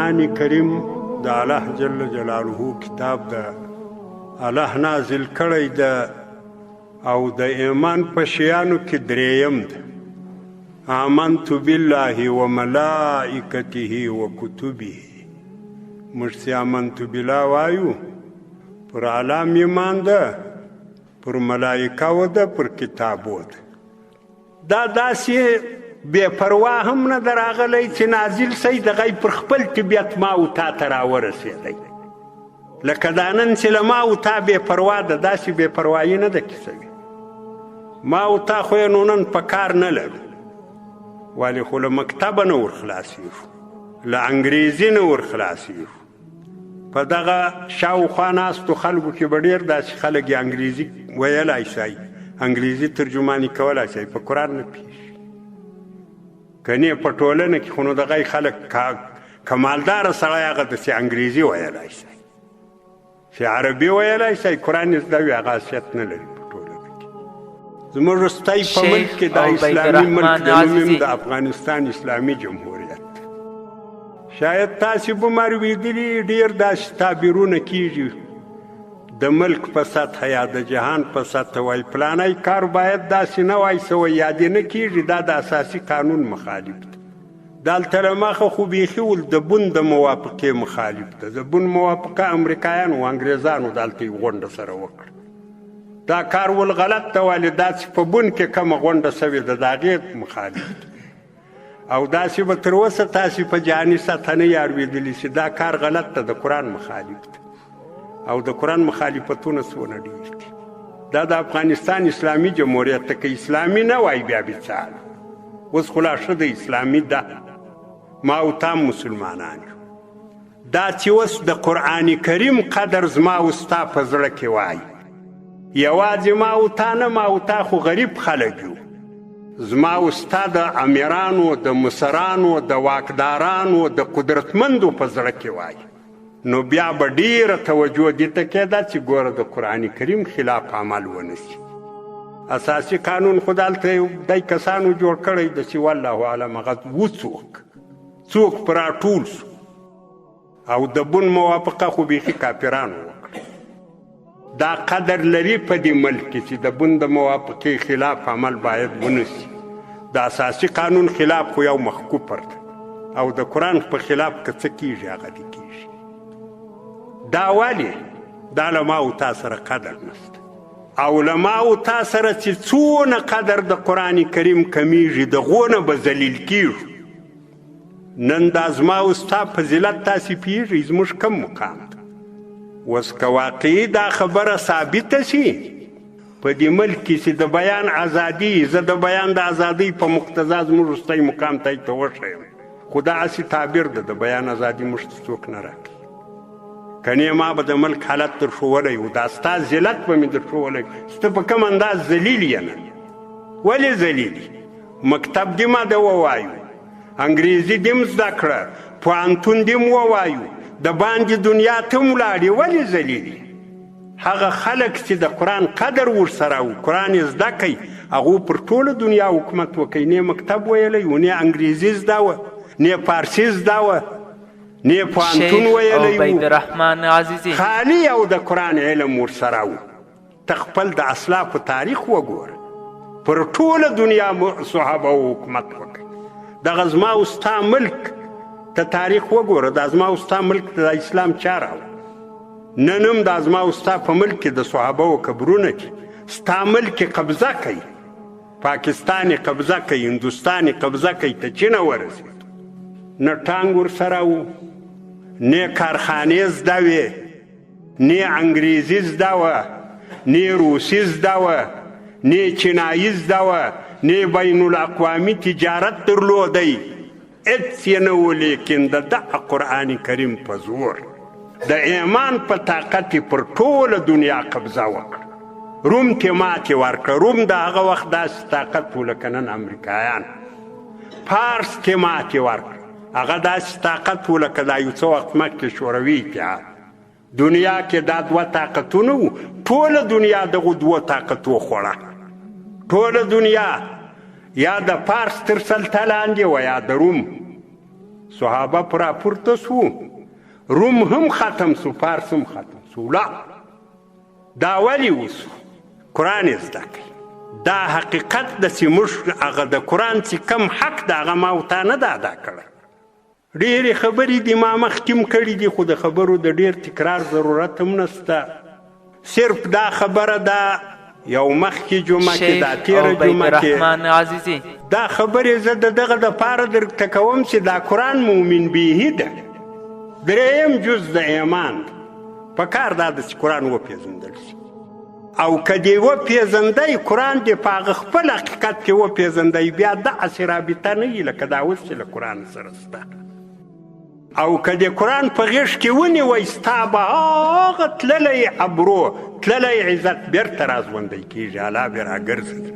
قرآن کریم د الله جل جلاله کتاب ده، الله نازل کړی ده او د ایمان په شیانو کې دریم ده. آمنت بالله و ملائکته و کتبه. موږ چې آمنت بالله وایو پر الله ایمان ده، پر ملائکه ده، پر کتابو ده. دا داسې بے پروا هم نه دراغلی چې نازل سی د غی پر خپل طبیعت ما او تا ته راورسېدی. لکه دا نن چې له ما او تا بې پروا ده، داسې بې پروایي نه ده کیسوي. ما او تا خو یې نو نن په کار نه لرو، ولې خو له مکتبه نه ورخلاصېږو، له انګریزي نه ورخلاصېږو. په دغه شاوخوا ناستو خلکو کې به ډېر داسې خلک یې انګریزي ویلی شي، انګریزي ترجماني کولی شي، په قرآن نه پوهېږي. کنی په ټولنه کې خو نو دغه خلک کمالداره سړی هغه داسې انګریزي ویلی شي، چې عربي ویلی شي، قرآن یې زده وي، هغه حیثیت نه لري په ټولنه کې. زموږ وروستی په ملک کې د اسلامي ملک د نوم هم د افغانستان اسلامي جمهوریت. شاید تاسې به ما اورېدلي ډېر داسې تعبیرونه کېږي د ملک په سطحه یا د جهان په سطحه، وایي پلانی کار باید داسې نه وای سوی، یا دې نه کېږي، دا د اساسي قانون مخالف ده. دلته له مخه خو بیخي ول د بون د موافقې مخالف ده. د بون موافقه امریکایانو او انګریزانو دلته یې غونډه سره وکړه. دا کار ول غلط ده، ولې داسې په بون کې کومه غونډه سوې ده، د هغې مخالف ده. او داسې به تر اوسه تاسې په جهاني سطحه نه یې اورېدلي چې دا کار غلط ده، د قرآن مخالف ده. او د قرآن مخالفتونه څونه ډېر دي. دا د افغانستان اسلامي جمهوریت ته که اسلامي نه وای بیا بېڅاله. اوس خو لا ښه د اسلامي ده، ما او تا مسلمانان یو. دا چې اوس د قرآن کریم قدر زما او ستا په زړه کې وای، یوازې ما او تا نه، ما او تا خو غریب خلک یو. زما او ستا د امیرانو، د مصرانو، د واکدارانو، د قدرتمندو په زړه کې وای، نو بیا به ډېره توجه دې ته کېده چې ګوره د قرآن کریم خلاف عمل ونه شي. اساسي قانون خو دلته دی کسانو جوړ کړی ده چې والله اعلم هغه څوک په راټول سو، او د بون موافقه خو بیخي کافرانو وکړه. دا قدر لري په دې ملک کې چې د بون د موافقې خلاف عمل باید ونه شي. د اساسي قانون خلاف خو یو مخکوفر ده، او د قرآن په خلاف که څه کېږي هغه دې کېږي. دا ولې دا له ما او تا سره قدر نشته، او له ما او تا سره چې څونه قدر د قرآن کریم کمیږي، دغونه به ذلیل کېږو. نن دا زما او ستا فضیلت تاسې پوهېږئ زموږ کم مقام ده. اوس که واقعي دا خبره ثابته شي په دې ملک کې چې د بیان ازادي، زه د بیان د ازادۍ په مقتضا زموږ وروستی مقام ته ته وښیم، خو دا هسې تعبیر ده، د بیان ازادي موږ ته څوک نه راکوي. کنی ما به د ملک حالت در ښوولی و، دا ستا ذلت به مې در ښوولی. سته په کوم انداز ذلیل یې نه. ولې ذلیل؟ مکتب دې ما ده ووایو، انګریزي دې م زده کړه، پوهنتون دې م ووایو، د باندې دنیا ته م ولاړې، ولې ذلیل؟ هغه خلک چې د قرآن قدر ورسره و، قرآن یې زده کوي، هغو پر ټوله دنیا حکومت وکوي. نه مکتب ویلی و، نه انګریزي زده وه، نه فارسي زده وه، نه پوهنتون ویلی و، خالی او د قرآن علم ورسره و. ته خپل د اسلافو تاریخ وګوره، پر ټوله دنیا صحابه و حکومت وکړي. دغه زما او ستا ملک ته تاریخ وګوره، د زما او ستا ملک ته د اسلام چا راوړ؟ نن هم د زما او ستا په ملک کې د صحابه و قبرونه دي. ستا ملک قبضه کوي، پاکستان قبضه کوي، هندوستان قبضه کوي، ته چینه ورسېد. نه ټانګ ورسره و، نه کارخانې زده وې، نه انګریزي زده وه، نه روسي زده وه، نه چینایي زده وه، نه بین الاقوامي تجارت درلودی، هېڅ یې نه و. لیکن د دغه قرآن کریم په زور د ایمان په طاقت یې پر ټوله دنیا قبضه وکړه. روم کې ماتې ورکړه. روم د هغه وخت داسې طاقت و لکه نن امریکایان. فارس کې ماتې ورکړه، هغه داسې طاقت و لکه دا یو څه وخت مخکې شوروي اتحاد. دنیا کې دا دوه طاقتونه وو، ټوله دنیا دغو دوه طاقتو خوړه. ټوله دنیا یا د فارس تر سلطه لاندې وه یا د روم. صحابه پر راپورته سو، روم هم ختم سو، فارس هم ختم سو. لا دا ولې وسو؟ قرآن یې زده کړي. دا حقیقت ده چې موږ هغه د قرآن چې کم حق د هغه ما او تا نه ده ادا کړی. ډېرې خبرې دي ما مخکې هم کړي دي، خو د خبرو د ډېر تکرار ضرورت هم نشته. صرف دا خبره ده یو مخکې جمعه کې دا تېره جمعه کې رحمان عزیزي دا خبرې زه د دغه دپاره درته کوم چې دا قرآن مومن بیهي ده. درېیم جز د ایمان پکار دا ده چې قرآن وپېژندل شي، او که دې وپېژندی قرآن دې په هغه خپل حقیقت کې وپېژندی، بیا دغسې رابطه نه وي لکه دا اوس چې له قرآن سره شته. او که د قرآن په غېږ کې ونیوی ستا به هغه تللی ابرو تللی عزت بېرته راژوندی کېږي، الله بې راګرځوي.